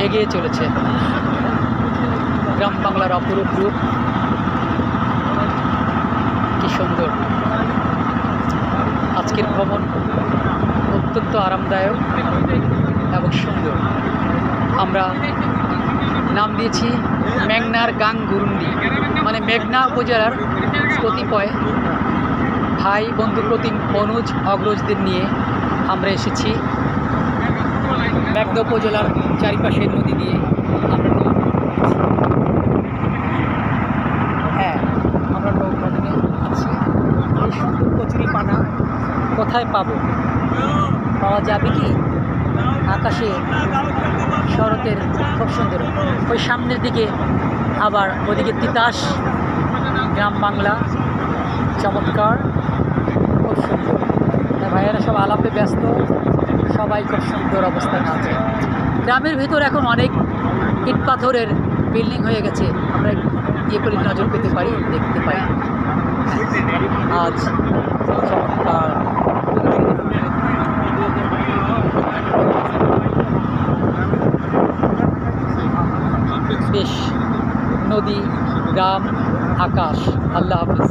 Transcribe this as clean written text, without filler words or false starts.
এগিয়ে চলেছে। গ্রাম বাংলার অপরূপ রূপ, কি সুন্দর। আজকের ভ্রমণ অত্যন্ত আরামদায়ক এবং সুন্দর। আমরা নাম দিয়েছি মেঘনার গাং গুরুন্ডি, মানে মেঘনা উপজেলার কতিপয় ভাই বন্ধু প্রতিম অনুজ অগ্রজদের নিয়ে আমরা এসেছি মেঘনা উপজেলার চারিপাশের নদী দিয়ে। হ্যাঁ, আমরা নৌকা নিয়ে আছি। এই সুন্দর কচুরি পানা কোথায় পাবো? পাওয়া যাবে কি? আকাশে শরতের খুব সুন্দর। ওই সামনের দিকে আবার ওদিকে তিতাস, গ্রাম বাংলা, চমৎকার, খুব সুন্দর। ভাইয়েরা সব আলাপে ব্যস্ত, সবাই খুব সুন্দর অবস্থানে আছে। গ্রামের ভিতর এখন অনেক ইট পাথরের বিল্ডিং হয়ে গেছে, আমরা ইয়ে করে নজর পেতে পারি, দেখতে পাই। আজ চমৎকার বেশ নদী, গ্রাম, আকাশ। আল্লাহ হাফিজ।